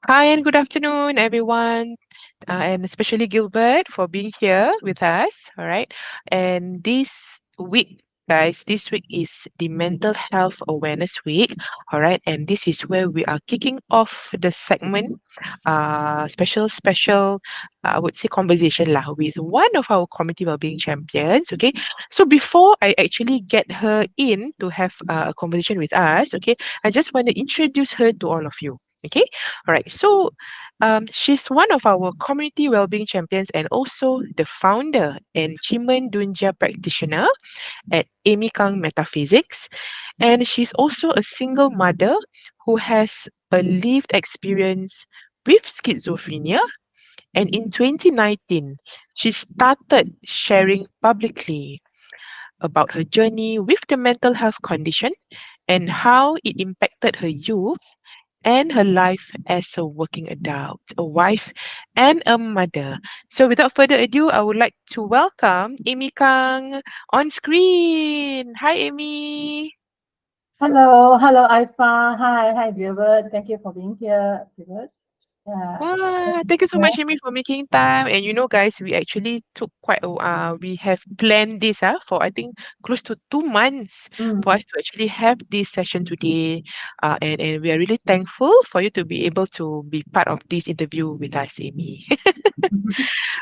Hi and good afternoon, everyone, and especially Gilbert for being here with us. All right. And this week, guys, this week is the Mental Health Awareness Week. All right. And this is where we are kicking off the segment, special, I would say, conversation lah with one of our community wellbeing champions. Okay. So before I actually get her in to have a conversation with us, okay, I just want to introduce her to all of you. Okay. All right. So she's one of our community wellbeing champions and also the founder and Chiman Dunja practitioner at Amy Kang Metaphysics. And she's also a single mother who has a lived experience with schizophrenia. And in 2019, she started sharing publicly about her journey with the mental health condition and how it impacted her youth and her life as a working adult, a wife, and a mother. So, without further ado, I would like to welcome Amy Kang on screen. Hi, Amy. Hello, Ifa. Hi, Gilbert. Thank you for being here, Gilbert. Yeah, Thank you so yeah. much, Amy, for making time. And guys, we actually took we have planned this for I think close to 2 months for Mm. us to actually have this session today. And we are really thankful for you to be able to be part of this interview with us, Amy.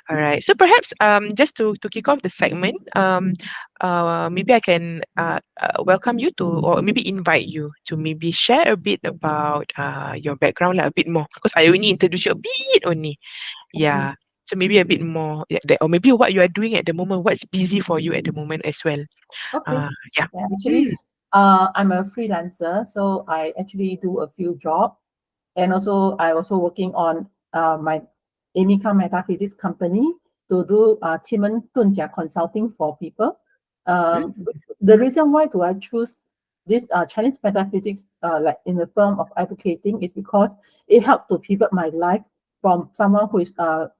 All right. So perhaps just to kick off the segment, maybe I can welcome you to or maybe invite you to maybe share a bit about your background like a bit more because I only introduced you a bit only. Okay. Yeah. So maybe a bit more, yeah, or maybe what you are doing at the moment, what's busy for you at the moment as well. Okay. Uh, yeah. Yeah, Mm, actually, I'm a freelancer, so I actually do a few jobs, and also I also working on my Amy Kang Metaphysics company to do Timon Tunjia consulting for people. mm, The reason why do I choose this Chinese metaphysics like in the form of advocating is because it helped to pivot my life from someone who is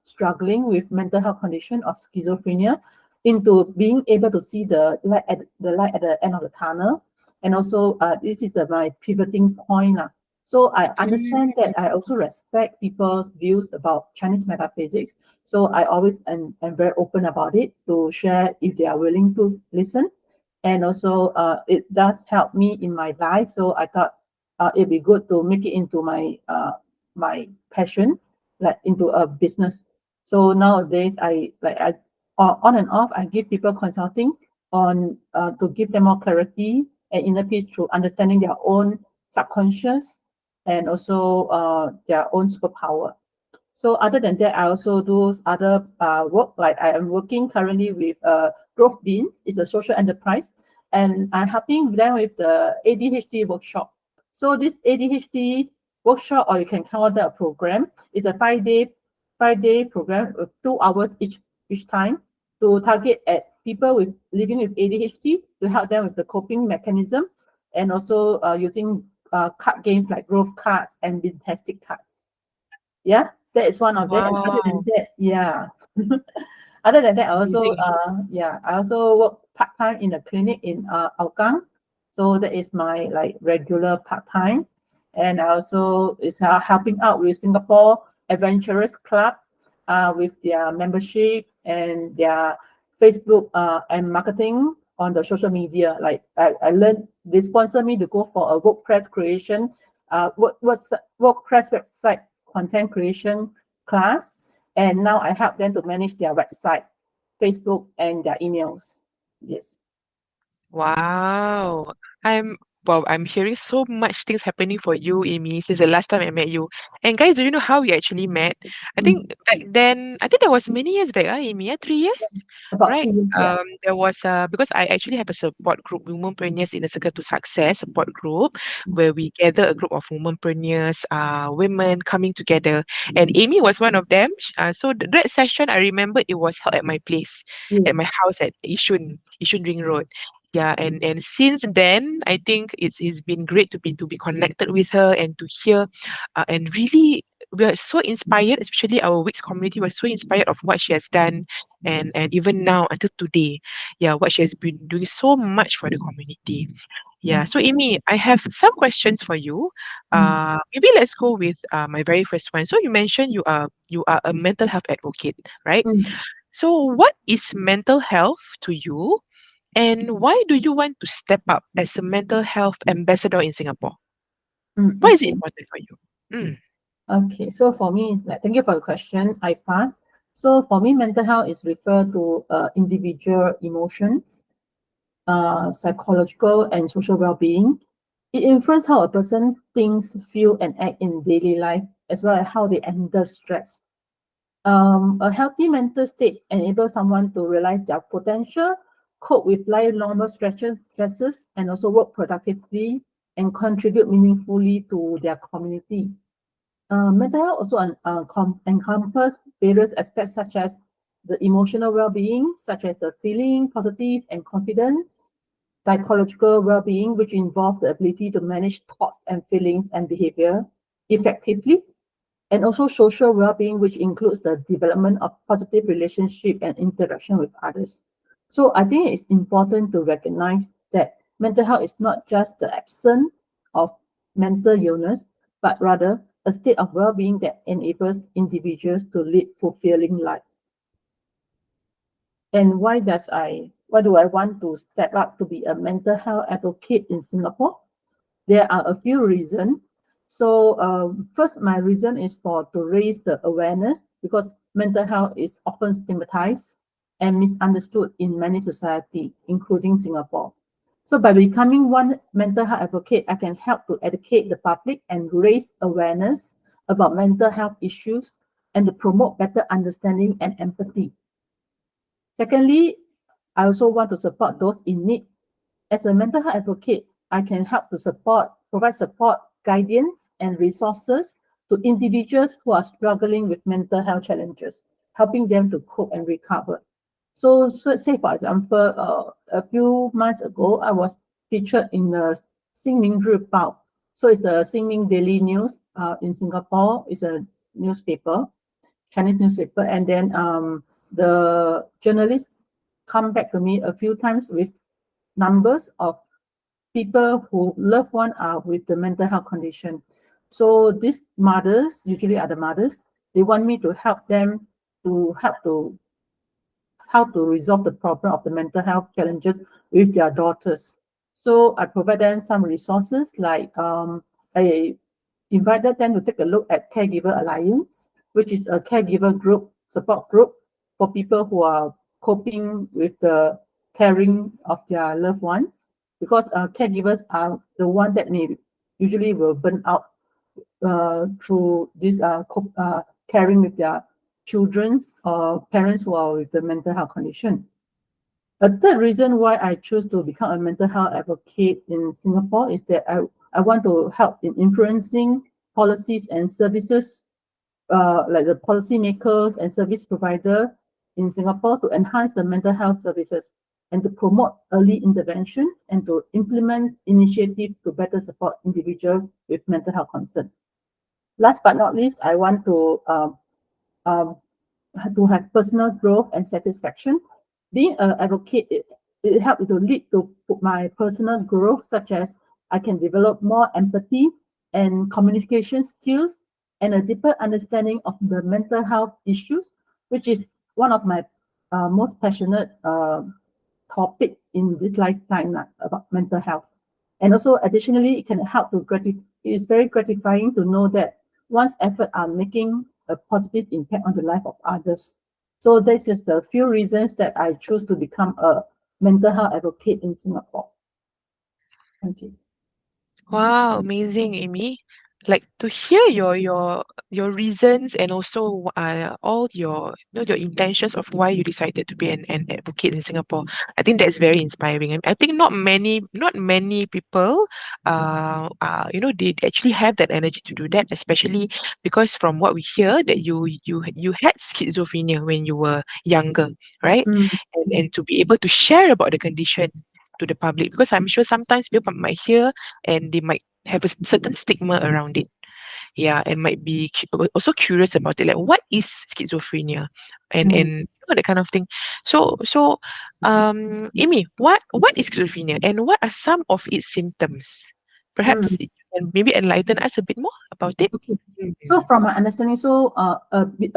struggling with mental health condition of schizophrenia into being able to see the light at the end of the tunnel. And also, this is my pivoting point. So I understand mm, that I also respect people's views about Chinese metaphysics. So I always am very open about it to share if they are willing to listen. And also, it does help me in my life. So I thought it'd be good to make it into my passion, like into a business. So nowadays, I on and off, I give people consulting on to give them more clarity and inner peace through understanding their own subconscious and also their own superpower. So other than that, I also do other work. Like I am working currently with Growth Beans. It's a social enterprise, and I'm helping them with the ADHD workshop. So this ADHD workshop, or you can call that a program, is a 5-day program with 2 hours each time to target at people with living with ADHD to help them with the coping mechanism and also using card games like growth cards and fantastic cards. Yeah, that is one of them. And other than wow. that, yeah. Other than that, Amazing. I also work part time in a clinic in Hougang. So that is my like regular part time, and I also is helping out with Singapore Adventurous Club, with their membership and their Facebook and marketing on the social media. Like I learned they sponsor me to go for a WordPress creation, what's WordPress website content creation class, and now I help them to manage their website, Facebook, and their emails. Yes. Wow. I'm I'm hearing so much things happening for you, Amy, since the last time I met you. And guys, do you know how we actually met? I think Mm. back then, I think that was many years back, Amy, 3 years, About right? 3 years, yeah. There was because I actually have a support group, Womenpreneurs in the Circle to Success support group, where we gather a group of womenpreneurs, women coming together. And Amy was one of them. So that session, I remember it was held at my place, at my Yes. house at Yishun Ring Road. Yeah, and since then, I think it's been great to be connected with her and to hear, and really we are so inspired, especially our Wix community. We're so inspired of what she has done, and even now until today, yeah, what she has been doing so much for the community. Yeah. So Amy, I have some questions for you. Mm, Maybe let's go with my very first one. So you mentioned you are a mental health advocate, right? mm, So what is mental health to you, and why do you want to step up as a mental health ambassador in Singapore? Why is it okay. important for you? Mm, Okay, so for me, it's like, thank you for the question, Aifa. So for me, mental health is referred to individual emotions, psychological and social well-being. It influences how a person thinks, feel, and act in daily life, as well as how they handle stress. A healthy mental state enables someone to realize their potential, cope with life normal stresses, and also work productively and contribute meaningfully to their community. Mental health also encompass various aspects such as the emotional well-being, such as the feeling positive and confident, psychological well-being, which involve the ability to manage thoughts and feelings and behavior effectively, and also social well-being, which includes the development of positive relationship and interaction with others. So I think it's important to recognize that mental health is not just the absence of mental illness, but rather a state of well-being that enables individuals to lead fulfilling life. And why do I want to step up to be a mental health advocate in Singapore? There are a few reasons. So first, my reason is for to raise the awareness because mental health is often stigmatized and misunderstood in many society, including Singapore. So by becoming one mental health advocate, I can help to educate the public and raise awareness about mental health issues and to promote better understanding and empathy. Secondly, I also want to support those in need. As a mental health advocate, I can help to provide support, guidance, and resources to individuals who are struggling with mental health challenges, helping them to cope and recover. So say for example, a few months ago, I was featured in the Xinmin Ribao. So it's the Xinmin Daily News in Singapore. It's a newspaper, Chinese newspaper, and then the journalist come back to me a few times with numbers of people who loved one are with the mental health condition. So these mothers, usually are the mothers, they want me to help them to help to how to resolve the problem of the mental health challenges with their daughters. So I provide them some resources like I invited them to take a look at Caregiver Alliance, which is a caregiver group, support group for people who are coping with the caring of their loved ones. Because caregivers are the one that may usually will burn out through this caring with their children's or parents who are with the mental health condition. A third reason why I choose to become a mental health advocate in Singapore is that I want to help in influencing policies and services like the policymakers and service provider in Singapore to enhance the mental health services and to promote early interventions and to implement initiatives to better support individuals with mental health concern. Last but not least, I want um, to have personal growth and satisfaction. Being an advocate, it helps to lead to my personal growth, such as I can develop more empathy and communication skills and a deeper understanding of the mental health issues, which is one of my most passionate topic in this lifetime about mental health. And also, additionally, it can help to it is very gratifying to know that one's efforts are making a positive impact on the life of others. So this is the few reasons that I choose to become a mental health advocate in Singapore. Thank you. wow, amazing, Amy. Like to hear your reasons and also all your intentions of why you decided to be an advocate in Singapore. I think that's very inspiring. And I think not many people they actually have that energy to do that, especially because from what we hear that you had schizophrenia when you were younger, right? Mm, And to be able to share about the condition to the public, because I'm sure sometimes people might hear and they might have a certain stigma around it. yeah, and might be also curious about it, like what is schizophrenia, and Mm. that kind of thing. So, Amy, what is schizophrenia, and what are some of its symptoms? Perhaps Mm. you can maybe enlighten us a bit more about it. Okay. So Mhm. from my understanding,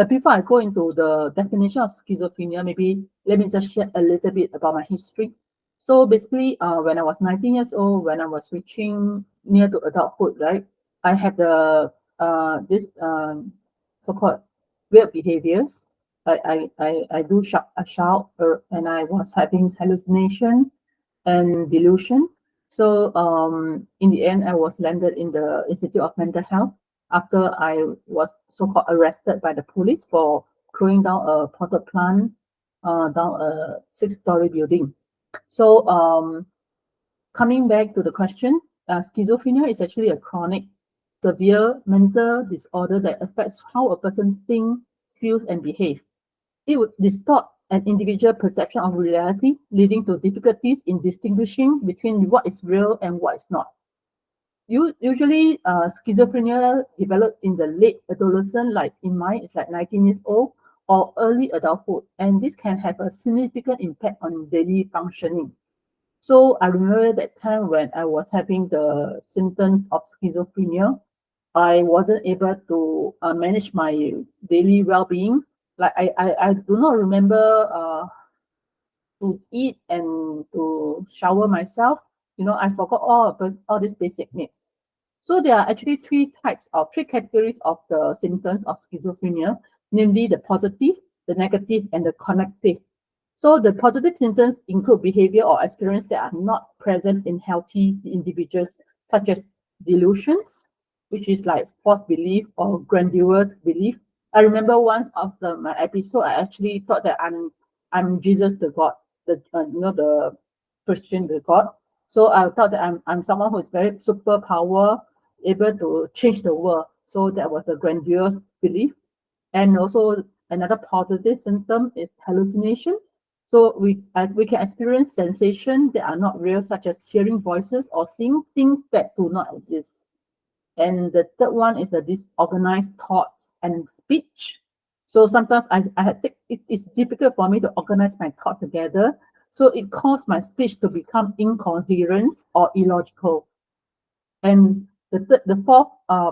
before I go into the definition of schizophrenia, maybe let me just share a little bit about my history. So basically, when I was 19 years old, when I was reaching near to adulthood, right, I had the this so-called weird behaviors. I do shout, and I was having hallucination and delusion. So in the end, I was landed in the Institute of Mental Health after I was so-called arrested by the police for throwing down a potted plant down a six-story building. So coming back to the question, schizophrenia is actually a chronic, severe mental disorder that affects how a person thinks, feels, and behaves. It would distort an individual perception of reality, leading to difficulties in distinguishing between what is real and what is not. Usually, schizophrenia developed in the late adolescent, like in mine, it's like 19 years old, or early adulthood, and this can have a significant impact on daily functioning. So I remember that time when I was having the symptoms of schizophrenia, I wasn't able to manage my daily well-being. Like I do not remember to eat and to shower myself. I forgot all these basic needs. So there are actually three categories of the symptoms of schizophrenia, namely the positive, the negative, and the connective. So the positive symptoms include behavior or experience that are not present in healthy individuals, such as delusions, which is like false belief or grandiose belief. I remember one of my episode, I actually thought that I'm Jesus the God, the Christian the God. So I thought that I'm someone who is very superpower, able to change the world. So that was a grandiose belief. And also another positive symptom is hallucination. So we can experience sensations that are not real, such as hearing voices or seeing things that do not exist. And the third one is the disorganized thoughts and speech. So sometimes I had it is difficult for me to organize my thoughts together. So it caused my speech to become incoherent or illogical. And the fourth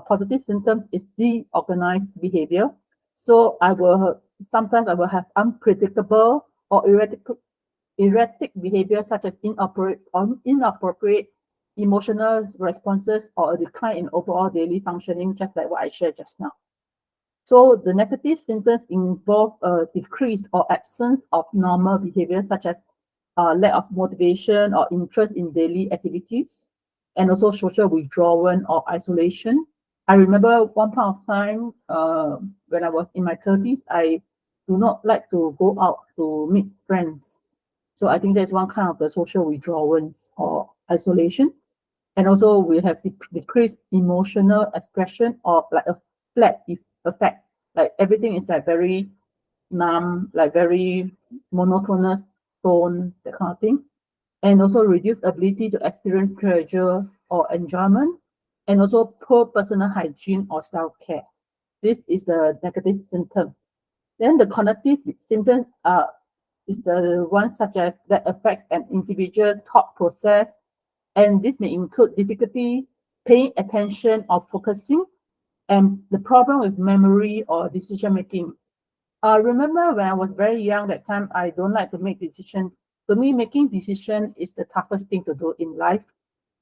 positive symptom is deorganized behavior. So sometimes I will have unpredictable or erratic behavior such as inappropriate emotional responses or a decline in overall daily functioning, just like what I shared just now. So the negative symptoms involve a decrease or absence of normal behavior, such as lack of motivation or interest in daily activities, and also social withdrawal or isolation. I remember one point of time when I was in my 30s, I do not like to go out to meet friends. So I think that's one kind of the social withdrawals or isolation. And also we have decreased emotional expression or like a flat effect. Like everything is like very numb, like very monotonous tone, that kind of thing. And also reduced ability to experience pleasure or enjoyment, and also poor personal hygiene or self-care. This is the negative symptom. Then the cognitive symptoms is the one such as that affects an individual's thought process, and this may include difficulty paying attention or focusing, and the problem with memory or decision making. I remember when I was very young, that time I don't like to make decisions. To me, making decision is the toughest thing to do in life.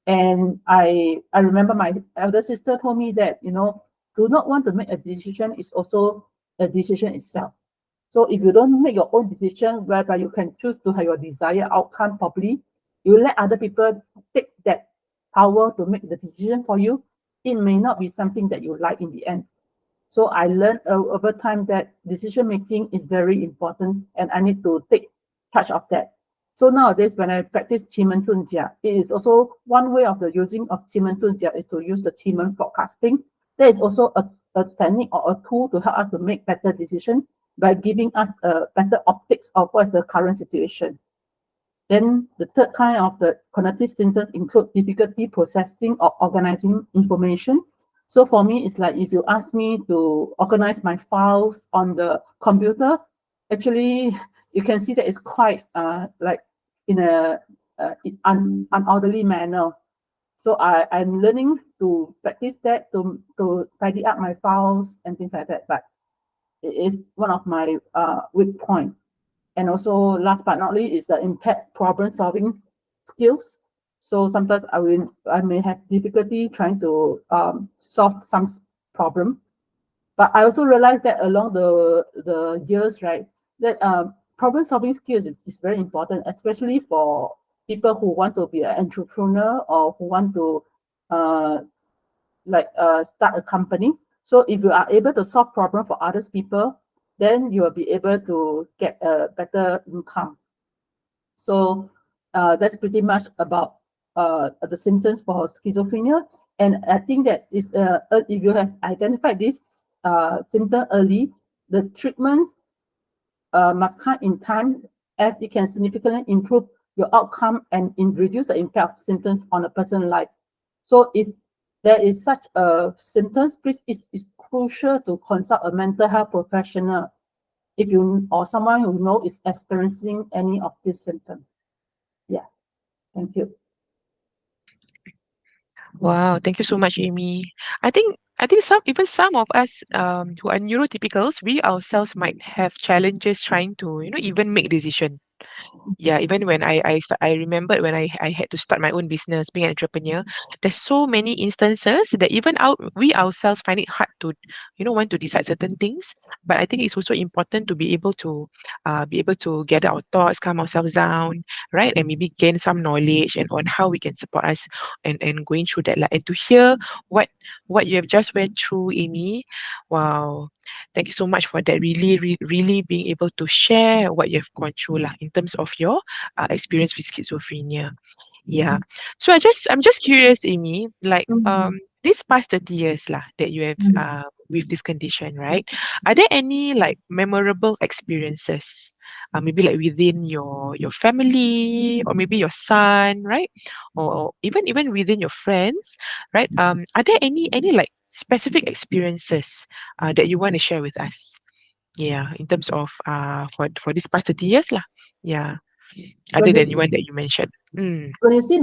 And I remember my elder sister told me that, do not want to make a decision is also a decision itself. So if you don't make your own decision whereby you can choose to have your desired outcome properly, you let other people take that power to make the decision for you, it may not be something that you like in the end. So I learned over time that decision making is very important and I need to take charge of that. So nowadays, when I practice Qimen Tunjia, it is also one way of the using of Qimen Tunjia is to use the Qimen forecasting. There is also a technique or a tool to help us to make better decisions by giving us a better optics of what's the current situation. Then the third kind of the cognitive symptoms include difficulty processing or organizing information. So for me, it's like if you ask me to organize my files on the computer, actually you can see that it's quite like in a unorderly manner. So I'm learning to practice that to tidy up my files and things like that. But it is one of my weak point. And also, last but not least, is the impact problem solving skills. So sometimes I may have difficulty trying to solve some problem, but I also realized that along the years, right, that problem solving skills is very important, especially for people who want to be an entrepreneur or who want to uh, start a company. So if you are able to solve problem for others people, then you will be able to get a better income. So that's pretty much about the symptoms for schizophrenia. And I think that is if you have identified this symptom early, the treatment must come in time, as it can significantly improve your outcome and reduce the impact of symptoms on a person's life. So if there is such a symptoms, please, it's crucial to consult a mental health professional if you or someone who know is experiencing any of these symptoms. Yeah, thank you. Wow, thank you so much, Amy. I think some of us who are neurotypicals, we ourselves might have challenges trying to, even make decision. Yeah, even when I remembered when I had to start my own business, being an entrepreneur, there's so many instances that even we ourselves find it hard to, want to decide certain things. But I think it's also important to be able to gather our thoughts, calm ourselves down, right? And maybe gain some knowledge and on how we can support us and going through that. Like, and to hear what what you have just went through, Amy. Wow. Thank you so much for that. Really, really being able to share what you've gone through lah, in terms of your experience with schizophrenia. Yeah. So I'm just curious, Amy, like Mm, these past 30 years lah that you have mm, with this condition, right? Are there any like memorable experiences? Maybe like within your family or maybe your son, right? Or even within your friends, right? Are there any like specific experiences that you want to share with us? Yeah, in terms of for this past 30 years lah. Yeah, other when you than the one that you mentioned. Mm. when you see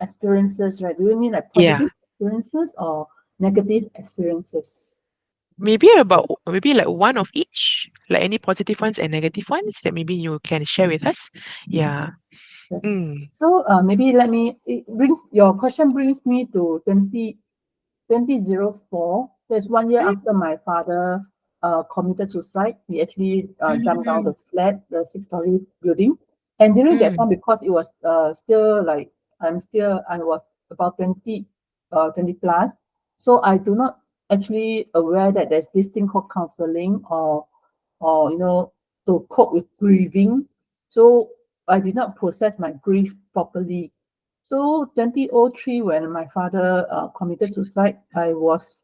experiences, right? Do you mean like Yeah. positive experiences or negative experiences? Maybe like one of each, like any positive ones and negative ones that maybe you can share with us. Yeah. Okay. Mm. So maybe let me. It brings your question brings me to 2004. That's 1 year Mm. after my father committed suicide. He actually jumped down Mm. the flat, the six-story building. And during that Mm. time, because it was still like I was about 20 plus. So I do not actually aware that there's this thing called counseling or to cope with grieving. So I did not process my grief properly. So 2003, when my father committed suicide, I was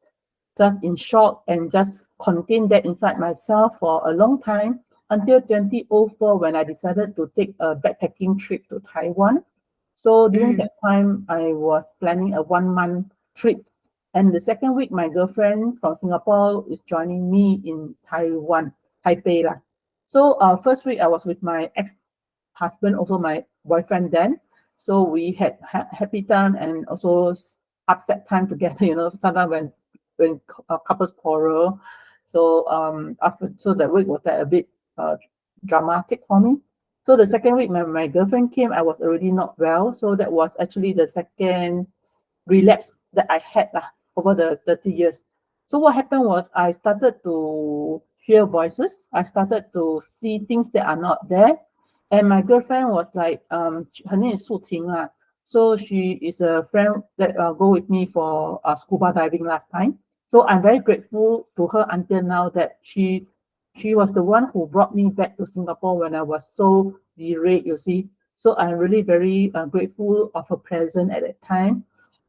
just in shock and just contained that inside myself for a long time until 2004 when I decided to take a backpacking trip to Taiwan. So during Mm. that time, I was planning a 1 month trip. And the second week, my girlfriend from Singapore is joining me in Taiwan, Taipei lah. So first week I was with my ex-husband, also my boyfriend then. So we had happy time and also upset time together. Sometimes when couples quarrel. So that week was like a bit uh, dramatic for me. So the second week, my girlfriend came. I was already not well. So that was actually the second relapse that I had over the 30 years. So what happened was I started to hear voices. I started to see things that are not there. And my girlfriend was like, her name is Su Ting. So she is a friend that go with me for scuba diving last time. So I'm very grateful to her until now that she was the one who brought me back to Singapore when I was so derailed, you see. So I'm really very grateful of her presence at that time.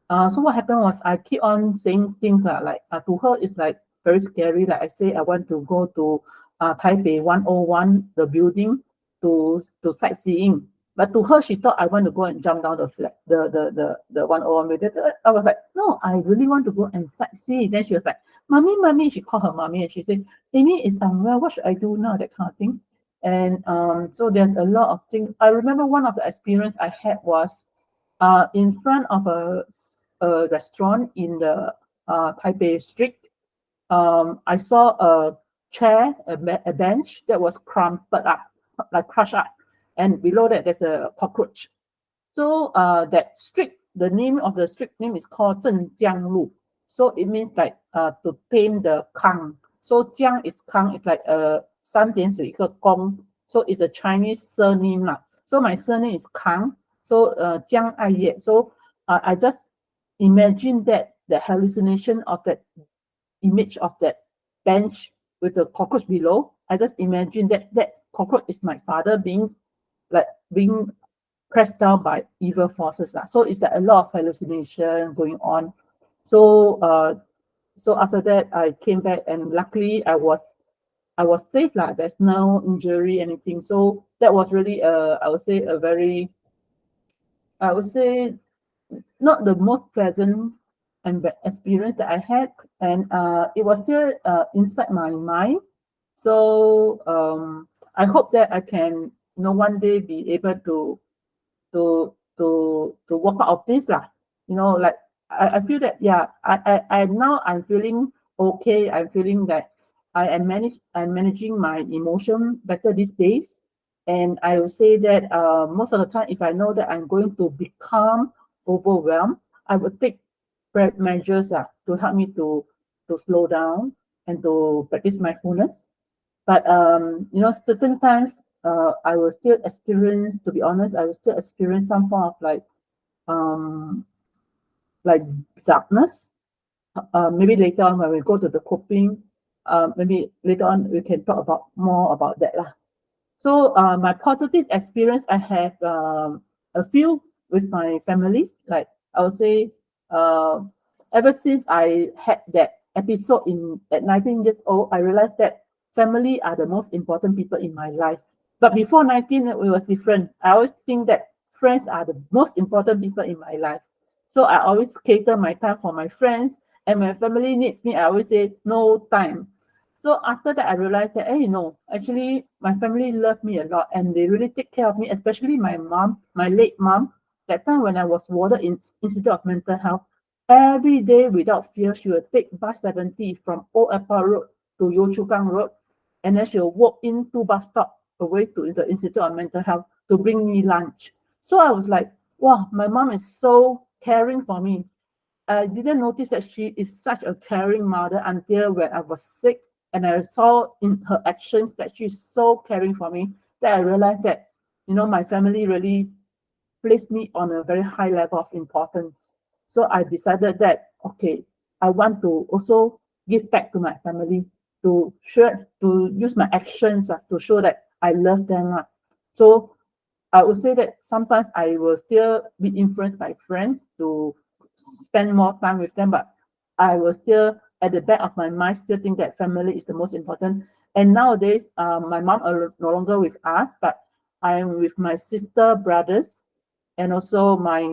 So what happened was I keep on saying things like to her it's like very scary. Like I say, I want to go to Taipei 101, the building, to sightseeing. But to her, she thought I want to go and jump down the flat, the 101 building. I was like, no, I really want to go and sightsee. Then she was like, mommy, mommy, she called her mommy and she said, Amy is unwell. What should I do now? That kind of thing. And so there's a lot of things. I remember one of the experience I had was in front of a restaurant in the Taipei street. I saw a chair, a bench that was crumpled up, like crushed up, and below that there's a cockroach. So that street, the name of the street name is called Zhenjiang Lu. So it means like to tame the Kang. So Jiang is Kang, it's like 三点水一个公. So it's a Chinese surname lah. So my surname is Kang. So Jiang Aiye. So I just imagine that the hallucination of that image of that bench with the cockroach below. I just imagine that that cockroach is my father like being pressed down by evil forces. So it's like a lot of hallucination going on. So so after that I came back and luckily I was safe lah. There's no injury, anything. So that was really I would say a very I would say not the most pleasant and experience that I had, and it was still inside my mind. So I hope that I can, one day be able to walk out of this lah. Like I feel that yeah, I now I'm feeling okay. I'm feeling that I'm managing my emotion better these days. And I will say that most of the time, if I know that I'm going to become overwhelmed, I would take measures to help me to slow down and to practice mindfulness. But certain times I will still experience, to be honest, I will still experience some form of um like darkness. Maybe later on when we go to the coping, maybe later on we can talk about more about that lah. So my positive experience, I have a few with my families. Like I would say, uh, ever since I had that episode at 19 years old, I realized that family are the most important people in my life. But before 19, it was different. I always think that friends are the most important people in my life. So I always cater my time for my friends. And when family needs me, I always say no time. So after that, I realized that, hey, no, actually, my family love me a lot and they really take care of me, especially my mom, my late mom. That time when I was warded in Institute of Mental Health, every day without fear, she would take bus 70 from Old Airport Road to Yio Chu Kang Road, and then she'll walk in 2 bus stop away to the Institute of Mental Health to bring me lunch. So I was like, wow, my mom is so caring for me. I didn't notice that she is such a caring mother until when I was sick and I saw in her actions that she's so caring for me, that I realized that, my family really placed me on a very high level of importance. So I decided that, okay, I want to also give back to my family, to use my actions to show that I love them. So I would say that sometimes I will still be influenced by friends to spend more time with them, but I will still, at the back of my mind, still think that family is the most important. And nowadays, my mom are no longer with us, but I'm with my sister, brothers, and also my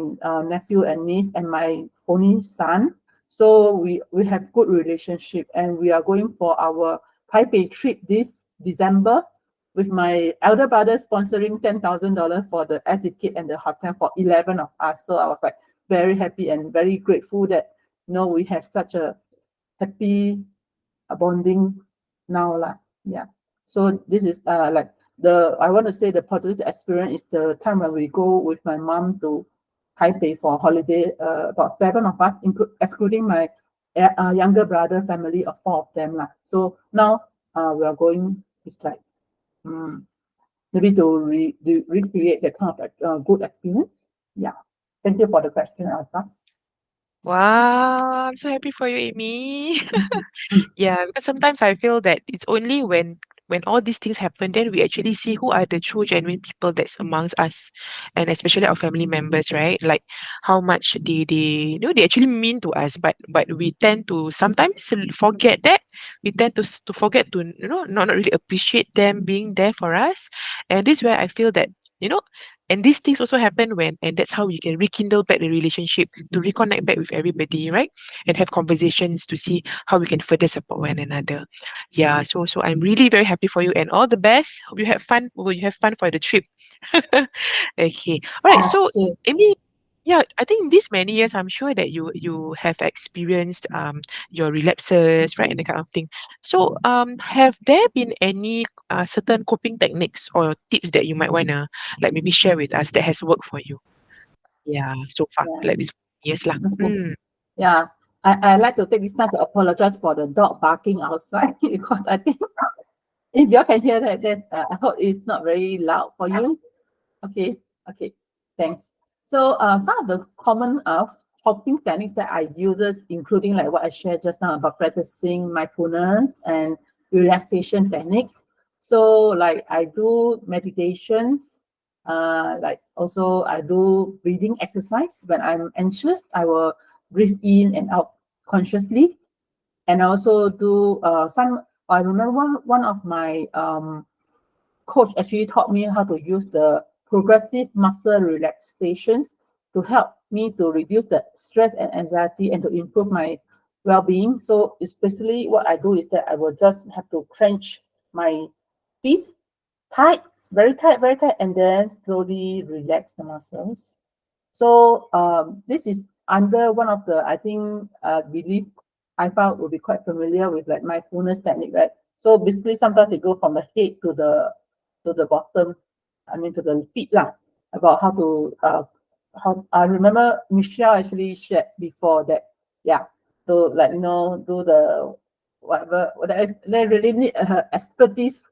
nephew and niece, and my only son. So we have good relationship, and we are going for our Taipei trip this December with my elder brother sponsoring $10,000 for the air ticket and the hotel for 11 of us. So I was like very happy and very grateful that we have such a happy bonding now lah. Yeah. So this is like I want to say the positive experience is the time when we go with my mom to Taipei for holiday. About 7 of us, excluding my younger brother family of 4 of them lah. So now we are going. It's like um, maybe to recreate that kind of good experience. Yeah. Thank you for the question, Alpha. Wow, I'm so happy for you, Amy. Mm. Yeah, because sometimes I feel that it's only when all these things happen, then we actually see who are the true genuine people that's amongst us, and especially our family members, right? Like how much they actually mean to us, but we tend to sometimes forget that. We tend to forget to not really appreciate them being there for us, and this is where I feel that you know And these things also happen when, and that's how you can rekindle back the relationship, to reconnect back with everybody, right? And have conversations to see how we can further support one another. Yeah, so I'm really very happy for you and all the best. Hope you have fun. Will you have fun for the trip? Okay. All right. So, Sure. Amy, yeah, I think these many years, I'm sure that you have experienced your relapses, right, and that kind of thing. So, have there been any certain coping techniques or tips that you might wanna like maybe share with us that has worked for you? Yeah, so far, Yeah. like this years lah. Mm. Yeah. I like to take this time to apologize for the dog barking outside because I think if you all can hear that, then I hope it's not very loud for you. Okay, okay, thanks. So some of the common coping techniques that I uses, including like what I shared just now about practicing mindfulness and relaxation techniques. So like I do meditations, like also I do breathing exercise. When I'm anxious, I will breathe in and out consciously, and I also do some. I remember one of my coach actually taught me how to use the progressive muscle relaxations to help me to reduce the stress and anxiety and to improve my well-being. So especially what I do is that I will just have to clench my fists tight, very tight, and then slowly relax the muscles. So this is under one of the, I think, belief I found will be quite familiar with like mindfulness technique, right? So basically, sometimes they go from the head to the bottom, I mean to the feet lah, about how to how I remember Michelle actually shared before that, yeah, to like do the whatever they really need expertise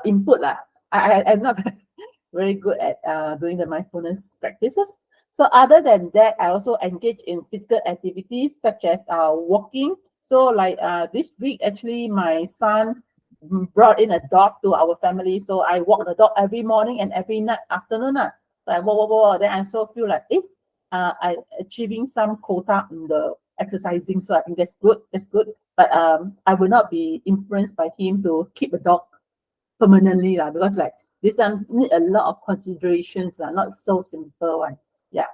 input lah. I'm not very good at doing the mindfulness practices. So other than that, I also engage in physical activities such as walking. So like this week, actually, my son brought in a dog to our family. So I walk the dog every morning and every night afternoon. So I walk. Then I so feel like, I achieving some quota in the exercising. So I think that's good. That's good. But I will not be influenced by him to keep a dog permanently lah, because like this one need a lot of considerations lah, not so simple one. Yeah.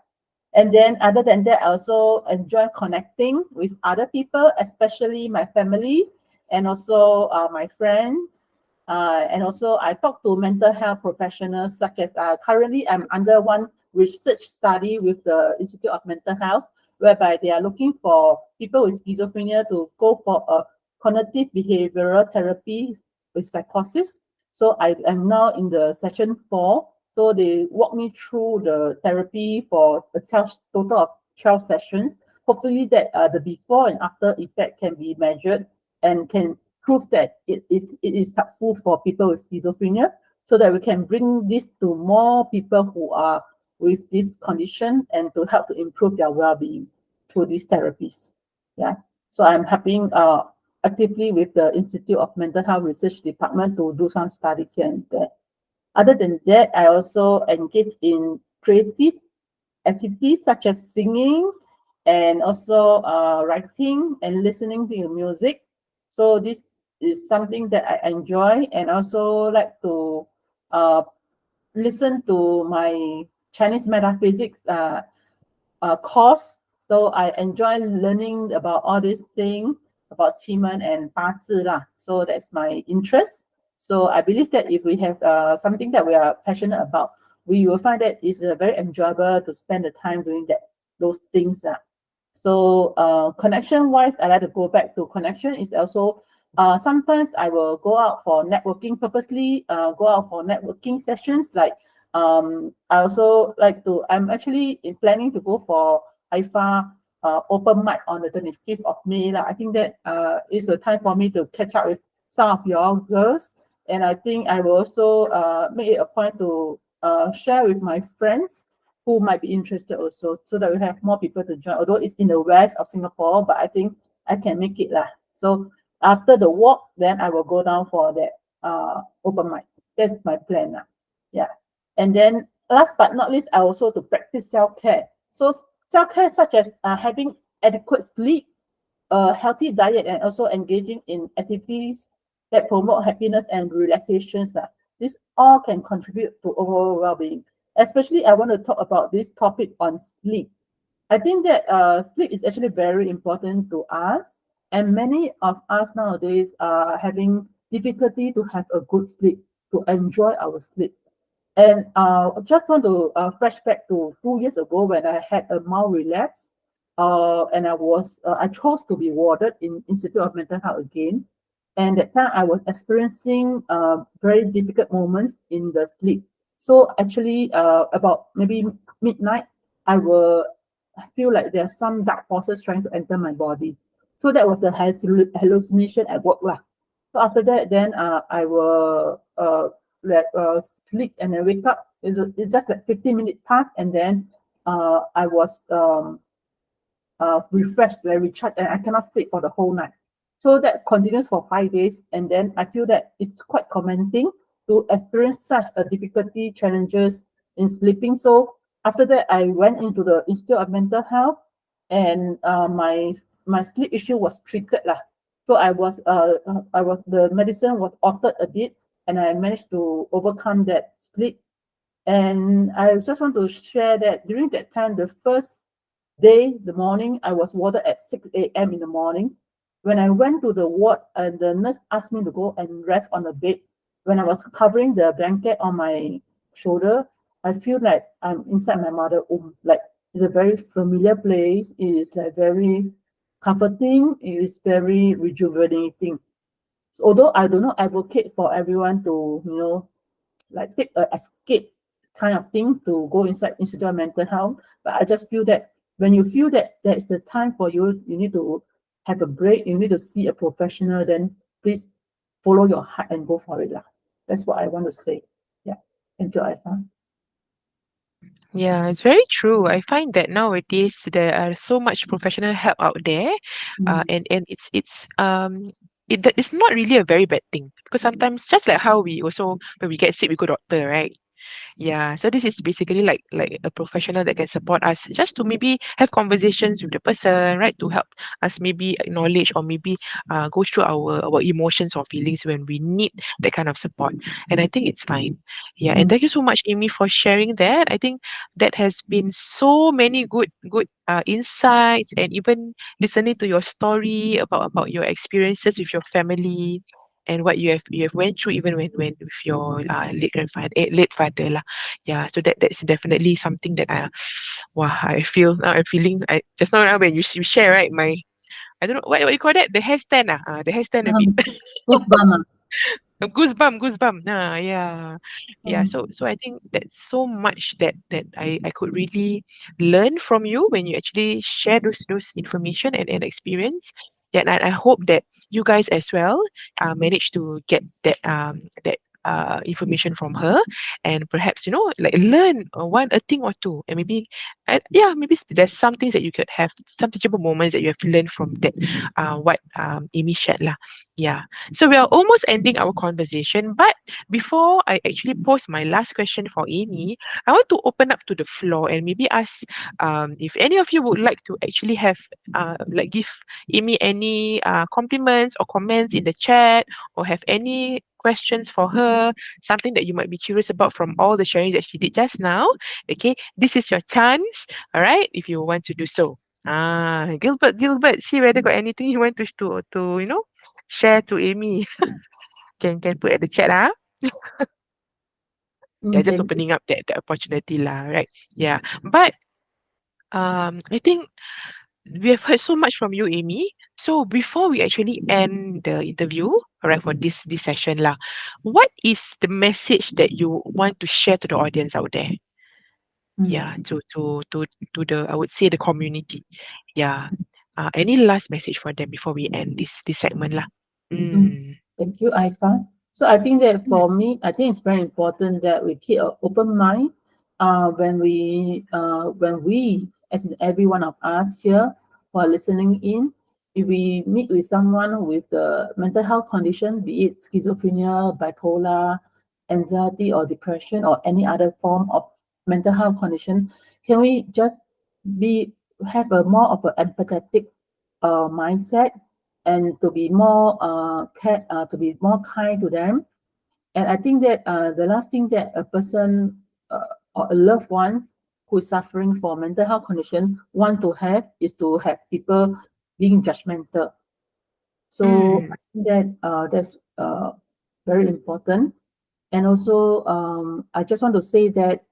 And then other than that, I also enjoy connecting with other people, especially my family and also my friends. And also I talk to mental health professionals such as currently I'm under one research study with the Institute of Mental Health, whereby they are looking for people with schizophrenia to go for a cognitive behavioral therapy with psychosis. So I am now in the session 4. So they walk me through the therapy for a total of 12 sessions. Hopefully that the before and after effect can be measured and can prove that it is helpful for people with schizophrenia, so that we can bring this to more people who are with this condition and to help to improve their well-being through these therapies. Yeah. So I'm helping actively with the Institute of Mental Health Research Department to do some studies here and there. Other than that, I also engage in creative activities such as singing and also writing and listening to music. So this is something that I enjoy, and also like to uh, listen to my Chinese metaphysics course. So I enjoy learning about all these things about Qi and Ba lah. So that's my interest. So I believe that if we have something that we are passionate about, we will find that it's very enjoyable to spend the time doing those things. So connection wise, I like to go back to connection is also sometimes I will go out for networking purposely, go out for networking sessions. Like I also like to, I'm actually planning to go for IFA open mic on the 25th of May. I think that is the time for me to catch up with some of your girls. And I think I will also make it a point to share with my friends who might be interested also, so that we have more people to join. Although it's in the west of Singapore, but I think I can make it lah. So after the walk, then I will go down for that open mic. That's my plan lah. Yeah. And then last but not least, I also to practice self-care. So self-care such as having adequate sleep, a healthy diet, and also engaging in activities that promote happiness and relaxations. This all can contribute to overall well-being. Especially, I want to talk about this topic on sleep. I think that sleep is actually very important to us, and many of us nowadays are having difficulty to have a good sleep, to enjoy our sleep. And I just want to flashback to 2 years ago when I had a mild relapse, and I chose to be warded in Institute of Mental Health again. And that time I was experiencing very difficult moments in the sleep. So actually, about maybe midnight, I will feel like there are some dark forces trying to enter my body. So that was the hallucination at work lah. So after that, then I will sleep and then wake up. It's just like 15 minutes past, and then I was refreshed, like recharged, and I cannot sleep for the whole night. So that continues for 5 days, and then I feel that it's quite commenting to experience such a difficulty challenges in sleeping. So after that, I went into the Institute of Mental Health, and my sleep issue was treated lah. So I was the medicine was altered a bit, and I managed to overcome that sleep. And I just want to share that during that time, the first day, the morning, I was warded at 6 a.m. in the morning. When I went to the ward, and the nurse asked me to go and rest on the bed. When I was covering the blanket on my shoulder, I feel like I'm inside my mother womb. Like it's a very familiar place. It is like very comforting. It is very rejuvenating. So although I do not advocate for everyone to, like take a escape kind of thing to go inside institute of mental health. But I just feel that when you feel that there is the time for you, you need to have a break, you need to see a professional, then please follow your heart and go for it. Lah. That's what I want to say. Yeah. Thank you, Ifa. Yeah, it's very true. I find that nowadays there are so much professional help out there, Mm, and it's not really a very bad thing because sometimes just like how we also when we get sick we go doctor, right? Yeah, so this is basically like a professional that can support us just to maybe have conversations with the person, right? To help us maybe acknowledge or maybe go through our emotions or feelings when we need that kind of support. And I think it's fine. Yeah, and mm, thank you so much, Amy, for sharing that. I think that has been so many good insights and even listening to your story about your experiences with your family and what you have went through even when with your late father lah. Yeah, so that's definitely something that I wow, I feel now I'm feeling I just now when you share right my I don't know what you call that the hair stand the hair stand a bit goosebumps. goosebump. Nah, yeah, yeah. Mm, So I think that's so much that I could really learn from you when you actually share those information and experience. Yeah, and I hope that you guys as well manage to get that information from her and perhaps like learn one a thing or two and maybe yeah maybe there's some things that you could have some teachable moments that you have learned from that what Amy shared lah. Yeah, so we are almost ending our conversation, but before I actually pose my last question for Amy, I want to open up to the floor and maybe ask if any of you would like to actually have like give Amy any compliments or comments in the chat or have any questions for her, something that you might be curious about from all the sharing that she did just now. Okay, this is your chance. All right, if you want to do so. Gilbert, see whether got anything you want to share to Amy. Can put at the chat Yeah, just thank you. opening up that opportunity lah, right? Yeah. But I think we have heard so much from you, Amy. So before we actually end the interview, all right, for this session lah, what is the message that you want to share to the audience out there? Mm, Yeah, to the I would say the community. Yeah. Any last message for them before we end this segment lah? mm. Mm. Thank you, Ifa. So I think that for me, I think it's very important that we keep an open mind when we, as in every one of us here who are listening in, if we meet with someone with the mental health condition, be it schizophrenia, bipolar, anxiety or depression or any other form of mental health condition, can we just be have a more of an empathetic mindset and to be more to be more kind to them. And I think that the last thing that a person or a loved ones who is suffering for mental health condition want to have is to have people being judgmental. So Mm. I think that that's very important. And also, I just want to say that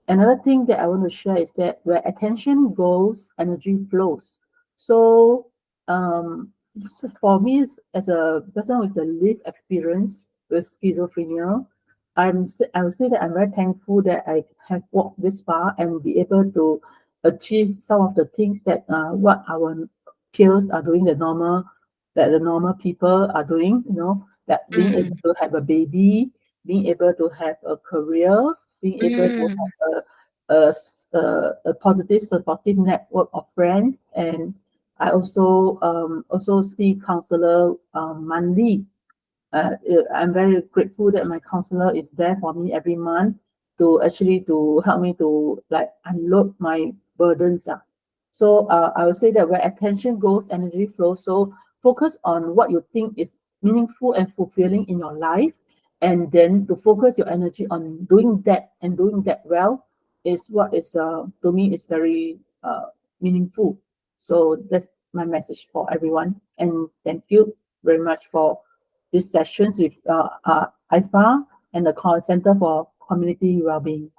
another thing that I want to share is that where attention goes, energy flows. So, for me, as a person with the lived experience with schizophrenia, I would say that I'm very thankful that I have walked this far and be able to achieve some of the things that what our peers are doing, that the normal people are doing. That being able Mm. to have a baby, being able to have a career, being able to Mm. have a positive supportive network of friends. And I also see counselor monthly. I'm very grateful that my counselor is there for me every month to actually to help me to like unload my burdens. So I would say that where attention goes, energy flows. So focus on what you think is meaningful and fulfilling in your life, and then to focus your energy on doing that and doing that well is what is to me is very meaningful. So that's my message for everyone. And thank you very much for these sessions with IFA and the call center for community well-being.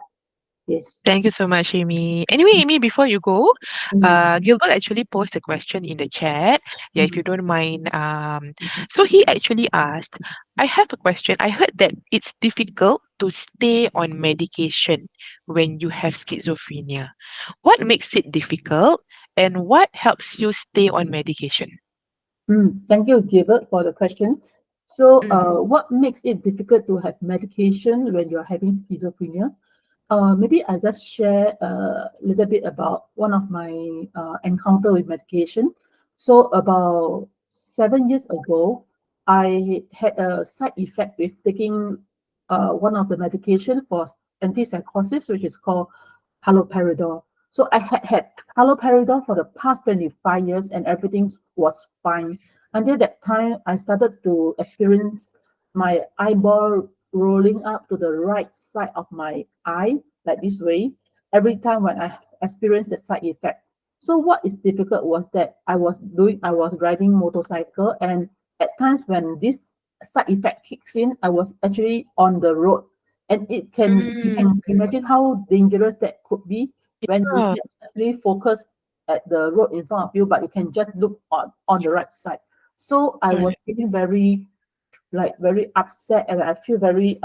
Yes. Thank you so much, Amy. Anyway, Amy, before you go, Mm, Gilbert actually posed a question in the chat. Yeah, if mm, you don't mind. So he actually asked, I have a question. I heard that it's difficult to stay on medication when you have schizophrenia. What makes it difficult and what helps you stay on medication? Thank you, Gilbert, for the question. So, Mm. what makes it difficult to have medication when you're having schizophrenia? Maybe I just share a little bit about one of my encounter with medication. So about 7 years ago, I had a side effect with taking one of the medication for antipsychosis, which is called haloperidol. So I had haloperidol for the past 25 years, and everything was fine. Until that time, I started to experience my eyeball rolling up to the right side of my eye, like this way, every time when I experienced the side effect. So what is difficult was that I was riding motorcycle, and at times when this side effect kicks in, I was actually on the road. And you Mm. can imagine how dangerous that could be when you Yeah. can actually focus at the road in front of you, but you can just look on the right side. So I was Correct. feeling very upset, and I feel very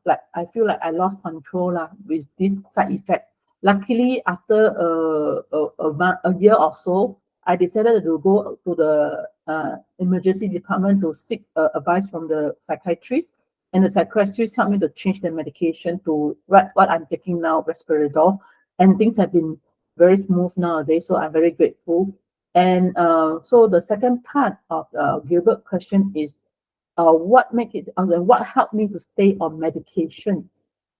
like I feel like I lost control lah with this side effect. Luckily, after a year or so, I decided to go to the emergency department to seek advice from the psychiatrist, and the psychiatrist helped me to change the medication to what I'm taking now, Respiridol, and things have been very smooth nowadays. So I'm very grateful. And so the second part of Gilbert question is what helped me to stay on medications.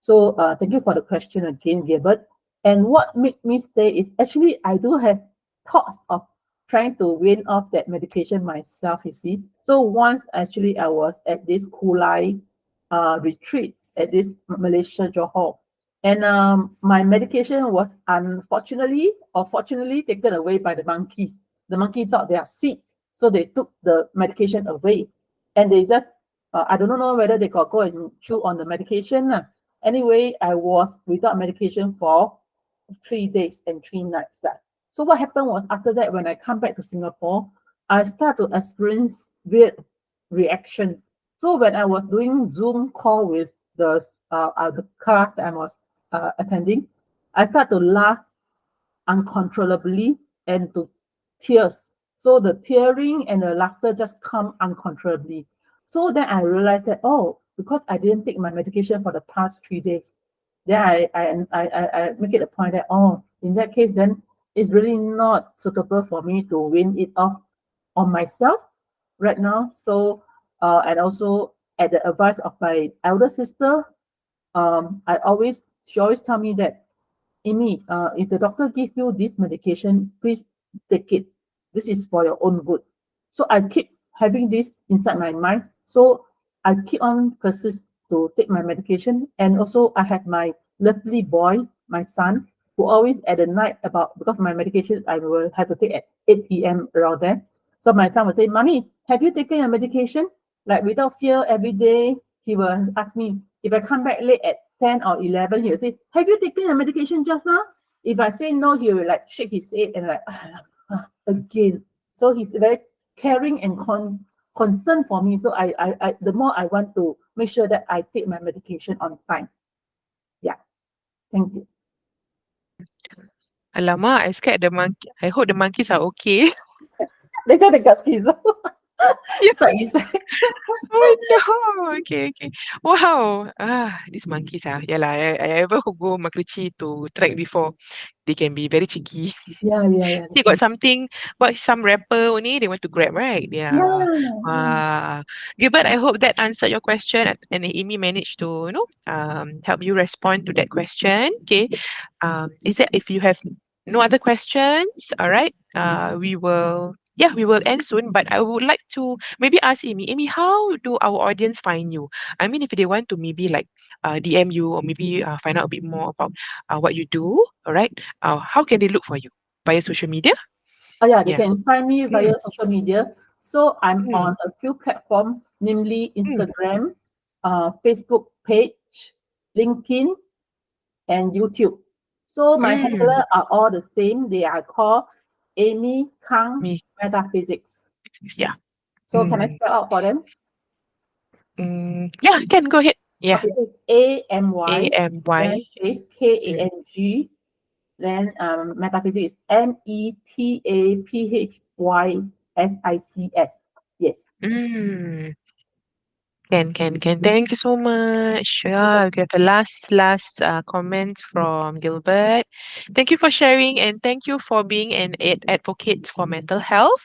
So thank you for the question again, Gilbert. And what made me stay is actually I do have thoughts of trying to wean off that medication myself, you see. So once actually I was at this Kulai retreat at this Malaysia Johor. And my medication was unfortunately or fortunately taken away by the monkeys. The monkey thought they are sweets, so they took the medication away, and they just I don't know whether they got go and chew on the medication. Anyway, I was without medication for 3 days and 3 nights. So what happened was after that, when I come back to Singapore, I start to experience weird reaction. So when I was doing Zoom call with the class that I was attending, I start to laugh uncontrollably and to tears. So the tearing and the laughter just come uncontrollably. So then I realized that, oh, because I didn't take my medication for the past 3 days, then I make it a point that, oh, in that case, then it's really not suitable for me to win it off on myself right now. So, and also at the advice of my elder sister, she always tell me that, Amy, if the doctor give you this medication, please take it. This is for your own good. So I keep having this inside my mind. So I keep on persist to take my medication. And also I have my lovely boy, my son, who always at the night about, because my medication I will have to take at 8 p.m. around there. So my son would say, Mommy, have you taken your medication? Like without fear, every day he will ask me. If I come back late at 10 or 11, he'll say, Have you taken your medication just now? If I say no, he will like shake his head and like, again. So he's very caring and concerned for me. So the more I want to make sure that I take my medication on time. Yeah, thank you. Alamak, I scared the monkey. I hope the monkeys are okay. Later they got schizo. Yeah. Side effect. Oh no. Okay, okay. Wow. These monkeys Yeah lah. I ever go Makrichi to trek before. They can be very cheeky. Yeah, yeah, yeah. See, got something, but some rapper only they want to grab, right? Yeah. Yeah, yeah. Gilbert, I hope that answered your question and Amy managed to, help you respond to that question. Okay. Is that if you have no other questions, all right, we will end soon. But I would like to maybe ask Amy, how do our audience find you? I mean, if they want to maybe like DM you or maybe find out a bit more about what you do, all right, how can they look for you? Via social media? Oh yeah, they Yeah. can find me Mm, via social media. So I'm mm, on a few platforms, namely mm, Instagram, Facebook page, LinkedIn, and YouTube. So my mm. handler are all the same. They are called Amy Kang Me. Metaphysics. Yeah. So can I Mm, spell out for them? yeah, can go ahead. Yeah. Okay, so it's AMY, then AMY. space Mm, KANG, then metaphysics is METAPHYSICS. Yes. mm. Can. Thank you so much. Yeah, we have the last comment from Gilbert. Thank you for sharing and thank you for being an advocate for mental health.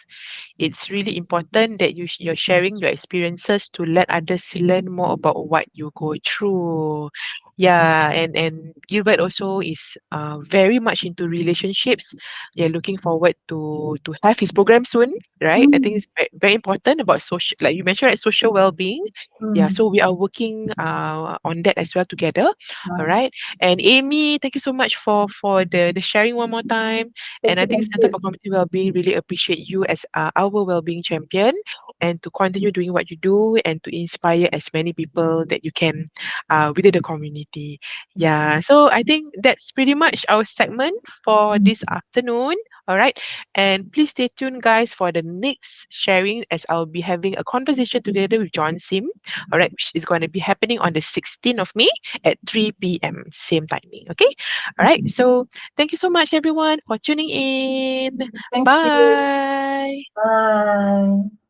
It's really important that you're sharing your experiences to let others learn more about what you go through. Yeah, and Gilbert also is very much into relationships. Yeah, looking forward to have his program soon, right? I think Mm, it's very important about social, like you mentioned, right, social well-being. Yeah, mm, so we are working on that as well together. All nice. right. And Amy, thank you so much for the sharing one more time. And Thank I you, think thank Center you. for Community Wellbeing really appreciate you as our well-being champion and to continue doing what you do and to inspire as many people that you can within the community. Yeah. So I think that's pretty much our segment for Mm, this afternoon. All right. And please stay tuned, guys, for the next sharing as I'll be having a conversation together with John Sim. All right, which is going to be happening on the 16th of May at 3 p.m. Same timing. Okay. All right. So thank you so much, everyone, for tuning in. thank you. Bye. Bye.